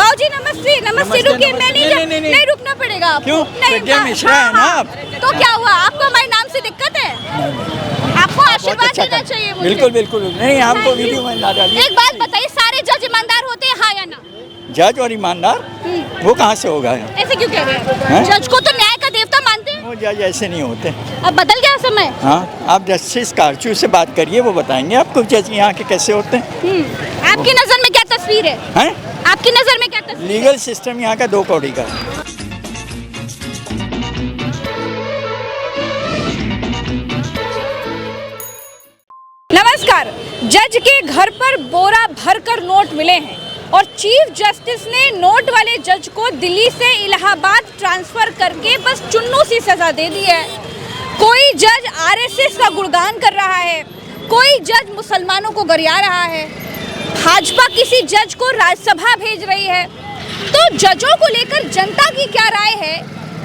बाबूजी नमस्ते। नमस्ते रुकिए, मैं नहीं रुकना पड़ेगा आपको। क्यों? प्रज्ञा मिश्रा है ना आप। तो क्या हुआ, आपको हमारे नाम से दिक्कत है? आपको आशीर्वाद देना चाहिए मुझे। बिल्कुल बिल्कुल नहीं, हमको वीडियो में ना डालिए। एक बात बताइए, सारे जज ईमानदार होते हैं, हाँ या ना? जज और ईमानदार वो कहाँ से होगा? ऐसे क्यों कह रहे हैं? जज को तो न्याय का देवता मानते हैं। वो जज ऐसे नहीं होते। अब बदल गया समय। हाँ, आप जस्टिस कारचू से बात करिए, वो बताएंगे आपको जज यहाँ के कैसे होते हैं। आपकी नजर में क्या तस्वीर है? हैं? आपकी नजर में क्या तस्वीर? लीगल सिस्टम यहाँ का 2 कौड़ी का है। नमस्कार। जज के घर पर बोरा भरकर नोट मिले हैं और चीफ जस्टिस ने नोट वाले जज को दिल्ली से इलाहाबाद ट्रांसफर करके बस चुन्नू सी सजा दे दी है। कोई जज आरएसएस का गुणगान कर रहा है, कोई जज मुसलमानों को गरिया रहा है, भाजपा किसी जज को राज्यसभा भेज रही है। तो जजों को लेकर जनता की क्या राय है?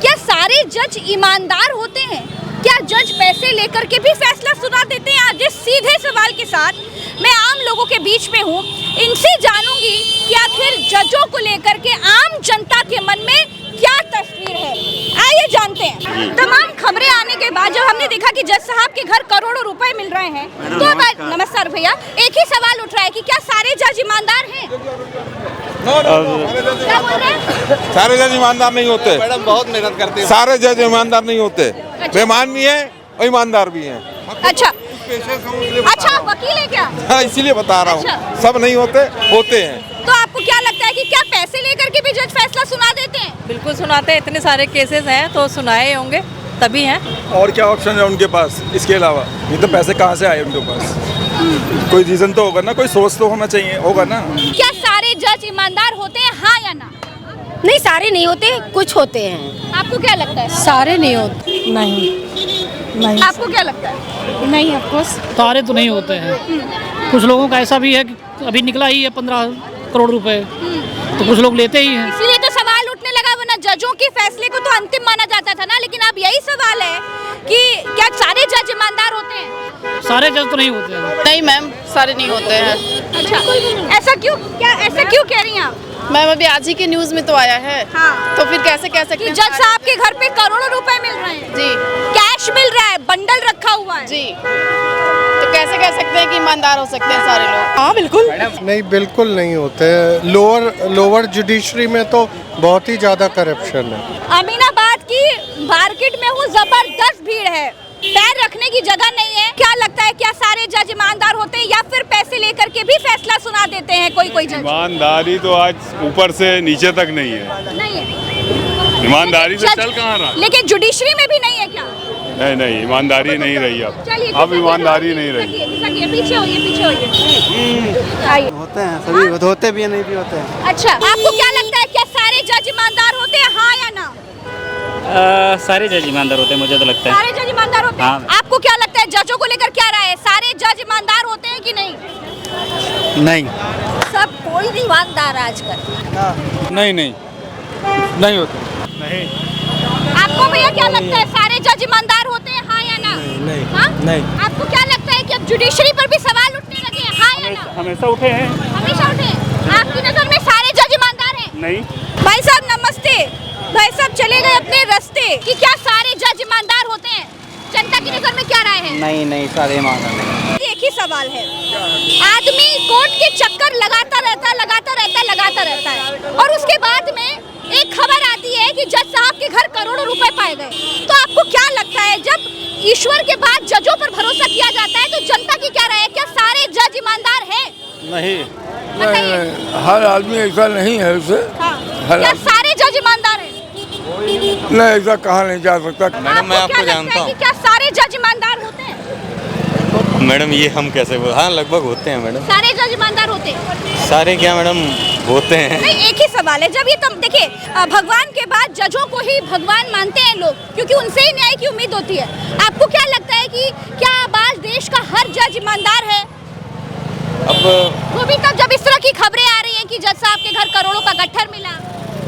क्या सारे जज ईमानदार होते हैं? क्या जज पैसे लेकर के भी फैसला सुना देते हैं? आज इस सीधे सवाल के साथ मैं आम लोगों के बीच में हूँ, इनसे जानूंगी कि आखिर जजों को लेकर के आम जनता के मन में क्या तस्वीर है। आइए जानते हैं। तमाम खबरें आने के बाद जब हमने देखा कि जज साहब के घर करोड़ों रुपए मिल रहे हैं, तो नमस्कार भैया, एक ही सवाल उठ रहा है कि क्या सारे जज ईमानदार हैं? क्या बोल रहे हैं? सारे जज ईमानदार नहीं होते मैडम, बहुत मेहनत करते हैं। सारे जज ईमानदार नहीं होते, बेईमान भी हैं और ईमानदार भी हैं। अच्छा अच्छा, वकील है क्या? हाँ, इसीलिए बता रहा हूँ, सब नहीं होते, होते हैं। तो आपको क्या लगता है कि क्या पैसे लेकर के भी जज फैसला सुना देते हैं? बिल्कुल सुनाते हैं, इतने सारे केसेस हैं तो सुनाए होंगे तभी हैं। और क्या ऑप्शन है उनके पास इसके अलावा? ये तो पैसे कहाँ से आए उनके पास? कोई रीजन तो होगा ना, कोई सोच तो होना चाहिए, होगा ना। क्या सारे जज ईमानदार होते हैं, हाँ या ना? नहीं, सारे नहीं होते, कुछ होते हैं। आपको क्या लगता है? सारे नहीं होते। नहीं आपको क्या लगता है? नहीं, ऑफकोर्स सारे तो नहीं होते हैं। कुछ लोगों का ऐसा भी है कि अभी निकला ही है 15 करोड़ रुपए, तो कुछ लोग लेते ही हैं। इसीलिए तो सवाल उठने लगा, वरना जजों के फैसले को तो अंतिम माना जाता था ना। लेकिन अब यही सवाल है कि क्या सारे जज ईमानदार होते हैं? सारे जज तो नहीं होते हैं। नहीं मैम, सारे नहीं होते हैं। अच्छा, ऐसा क्यों? क्या ऐसा क्यों कह रही हैं आप? मैम अभी आज ही के न्यूज़ में तो आया है। हाँ। तो फिर कैसे कह सकते हैं? जज साहब के घर पे करोड़ों रुपए मिल रहे हैं। जी। कैश मिल रहा है, बंडल रखा हुआ है। जी, तो कैसे कह सकते हैं कि ईमानदार हो सकते हैं सारे लोग? हाँ बिल्कुल। नहीं, बिल्कुल नहीं होते। लोअर जुडिशरी में तो बहुत ही ज़्यादा करप्शन है। अमीनाबाद की मार्केट में हूँ, जबरदस्त भीड़ है, पैर रखने की जगह नहीं है। क्या लगता है, क्या सारे जज ईमानदार होते हैं या फिर पैसे लेकर के भी फैसला सुना देते हैं कोई जज? ईमानदारी तो आज ऊपर से नीचे तक नहीं है। नहीं है ईमानदारी से चल कहाँ रहा? लेकिन जुडिशरी में भी नहीं है क्या? नहीं, ईमानदारी नहीं रही अब ईमानदारी नहीं रही। पीछे होइए। आइए। होते हैं सभी, होते भी हैं, नहीं भी होते हैं। अच्छा, आपको क्या लगता है, क्या सारे जज ईमानदार होते हैं, हाँ या ना? सारे जज ईमानदार होते हैं, मुझे तो लगता है। सारे जज ईमानदार होते हैं। आपको क्या लगता है, जजों को लेकर क्या राय है? सारे जज ईमानदार होते हैं कि नहीं? नहीं, सब कोई भी ईमानदार आजकल? नहीं होते। आपको भैया क्या लगता है, सारे जज ईमानदार होते हैं, हाँ या ना? नहीं। आपको क्या लगता है कि अब जुडिशरी पर भी सवाल उठने लगे हैं, हाँ या ना? हमेशा उठे हैं। हमेशा उठे हैं। आपकी नजर में सारे जज ईमानदार हैं? नहीं। भाई साहब नमस्ते। भाई साहब चले गए अपने रास्ते कि क्या सारे जज ईमानदार होते हैं? जनता की नजर में क्या राय है? नहीं, सारे ईमानदार नहीं। एक ही सवाल है, आदमी कोर्ट के चक्कर लगाता रहता है और उसके बाद में एक खबर आती है कि जज साहब के घर करोड़ों रुपए पाए गए। तो आपको क्या लगता है, जब ईश्वर के बाद जजों पर भरोसा किया जाता है तो जनता की क्या राय है? क्या सारे जज ईमानदार हैं? नहीं, हर आदमी ऐसा नहीं है उसे। क्या सारे जज ईमानदार हैं? नहीं, ऐसा कहा नहीं जा सकता। मैडम मैं आपको जानता हूँ। क्या सारे जज ईमानदार होते हैं? मैडम ये हम कैसे बोल, हाँ लगभग होते हैं मैडम। सारे जज ईमानदार होते हैं? सारे क्या मैडम, होते हैं। नहीं, एक ही सवाल है, जब ये तुम देखिए, भगवान के बाद जजों को ही भगवान मानते हैं लोग, क्योंकि उनसे ही न्याय की उम्मीद होती है। आपको क्या लगता है कि क्या आज देश का हर जज ईमानदार है? अब वो भी तब जब इस तरह की खबरें आ रही हैं कि जज साहब के घर करोड़ों का गट्ठर मिला।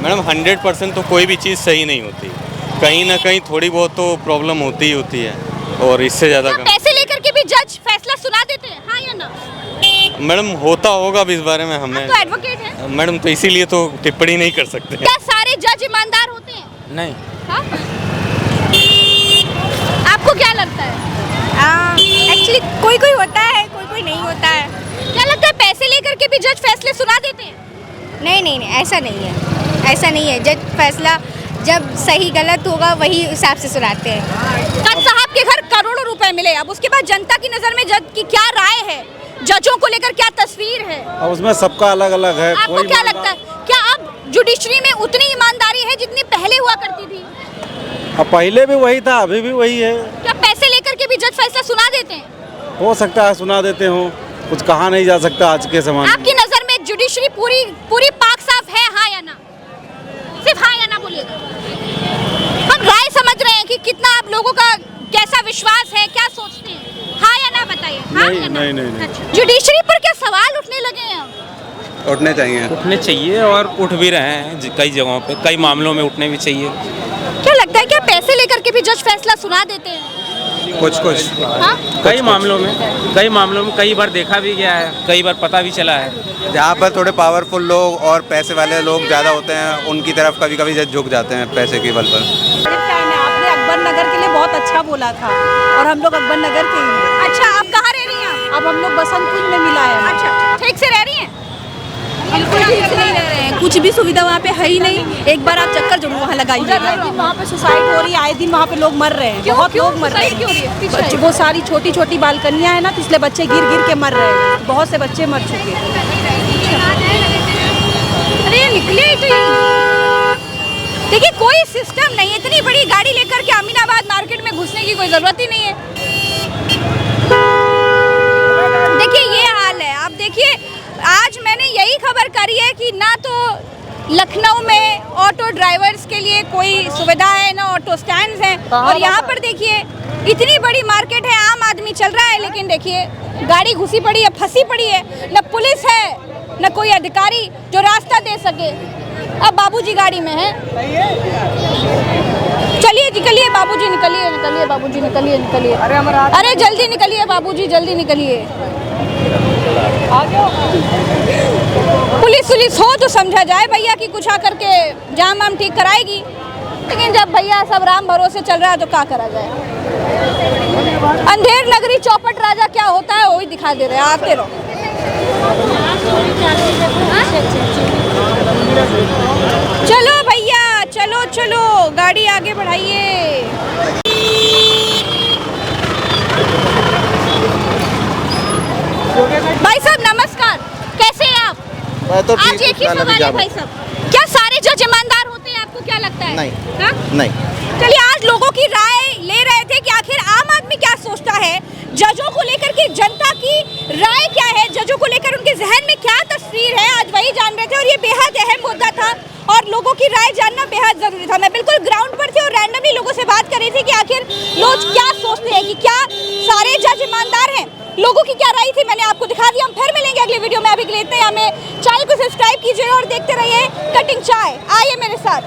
मैडम 100% तो कोई भी चीज़ सही नहीं होती, कहीं ना कहीं थोड़ी बहुत तो प्रॉब्लम होती ही होती है, और इससे ज़्यादा पैसे लेकर के भी जज फैसला सुना देते हैं, हाँ या ना? मैडम होता होगा अब इस बारे में हमें, तो एडवोकेट है मैडम, तो इसीलिए तो टिप्पणी नहीं कर सकते। क्या सारे जज ईमानदार होते हैं? नहीं। हाँ? आपको क्या लगता है? एक्चुअली कोई कोई होता है, कोई कोई नहीं होता है। क्या लगता है पैसे लेकर के भी जज फैसले सुना देते हैं? नहीं नहीं नहीं, ऐसा नहीं है, ऐसा नहीं है। जज फैसला जब सही गलत होगा वही हिसाब से सुनाते हैं। जज साहब के घर करोड़ों रुपए मिले, अब उसके बाद जनता की नजर में जज की क्या राय है, जजों को लेकर क्या तस्वीर है? अब उसमें सबका अलग अलग है। आपको क्या लगता है, क्या अब जुडिशरी में उतनी ईमानदारी है जितनी पहले हुआ करती थी? अब पहले भी वही था, अभी भी वही है। क्या पैसे लेकर के भी जज फैसला सुना देते हैं? हो सकता है सुना देते हो, कुछ कहा नहीं जा सकता आज के ज़माने में। आपकी नजर में जुडिशरी पूरी पाक साफ है, हाँ या ना? सिर्फ हाँ या ना बोलिएगा। हम राय समझ रहे हैं कि कितना आप लोगों का कैसा विश्वास है, क्या सोचते हैं, हाँ या ना बताइए। हाँ या ना? नहीं। अच्छा। जुडिशरी पर क्या सवाल उठने लगे हैं अब? उठने चाहिए और उठ भी रहे हैं कई जगहों पे, कई मामलों में उठने भी चाहिए। क्या लगता है क्या पैसे लेकर के भी जज फैसला सुना देते हैं? कुछ हाँ? कई मामलों में कई बार देखा भी गया है, कई बार पता भी चला है। जहाँ पर थोड़े पावरफुल लोग और पैसे वाले लोग ज़्यादा होते हैं, उनकी तरफ कभी कभी जज झुक जाते हैं पैसे के बल पर। आपने अकबर नगर के लिए बहुत अच्छा बोला था और हम लोग अकबर नगर के ही हैं। अच्छा, आप कहाँ रह रही हैं? अब हम लोग बसंतपुर में मिला है। अच्छा, ठीक से रह रही हैं? बिल्कुल ठीक से नहीं रह रहे हैं, कुछ भी सुविधा वहाँ पे है ही नहीं। एक बार आप चक्कर जरूर वहाँ लगाइएगा। वहाँ पे सुसाइड हो रही है, आए दिन वहाँ पे लोग मर रहे हैं, बहुत लोग मर रहे हैं। क्यों हो रही है? बच्चे, वो सारी छोटी छोटी बालकनियाँ हैं ना, तो इसलिए बच्चे गिर गिर के मर रहे हैं, बहुत से बच्चे मर चुके हैं। अरे निकले तो देखिए, कोई सिस्टम नहीं है। इतनी बड़ी गाड़ी लेकर के अमीनाबाद मार्केट में घुसने की कोई जरूरत ही नहीं है। देखिए ये हाल है। आप देखिए, आज मैंने यही खबर करी है कि ना तो लखनऊ में ऑटो ड्राइवर्स के लिए कोई सुविधा है, ना ऑटो स्टैंड्स हैं, और यहाँ पर देखिए इतनी बड़ी मार्केट है, आम आदमी चल रहा है, लेकिन देखिए गाड़ी घुसी पड़ी है, फंसी पड़ी है, न पुलिस है न कोई अधिकारी जो रास्ता दे सके। अब बाबूजी गाड़ी में है, चलिए निकलिए बाबूजी, निकलिए बाबूजी, निकलिए। अरे जल्दी निकलिए बाबूजी, जल्दी निकलिए। पुलिस हो तो समझा जाए भैया कि कुछ आकर के जाम वाम ठीक कराएगी, लेकिन जब भैया सब राम भरोसे चल रहा है तो क्या करा जाए। अंधेर नगरी चौपट राजा क्या होता है वही दिखा दे रहे हैं। आते रहो। चलो भैया, चलो गाड़ी आगे बढ़ाइए। भाई साहब नमस्कार, कैसे हैं आप? मैं तो आज एक ही सवाल है भाई साहब, क्या सारे जज ईमानदार होते हैं? आपको क्या लगता है? नहीं। चलिए, आज लोगों की राय ले रहे थे कि आखिर आम आदमी क्या सोचता है, जजों को लेकर के जनता की राय क्या है, जजों को लेकर उनके जहन में क्या तस्वीर है, आज वही जान रहे थे। और ये बेहद अहम मुद्दा था और लोगों की राय जानना बेहद जरूरी था। मैं बिल्कुल ग्राउंड पर थी और रैंडमली लोगों से बात कर रही थी कि आखिर लोग क्या सोचते हैं, कि क्या सारे जज ईमानदार हैं। लोगों की क्या राय थी मैंने आपको दिखा दिया। हम फिर मिलेंगे अगले वीडियो में। अभी के लिए इतना ही। हमें चैनल को सब्सक्राइब कीजिए और देखते रहिए कटिंग चाय। आइए मेरे साथ।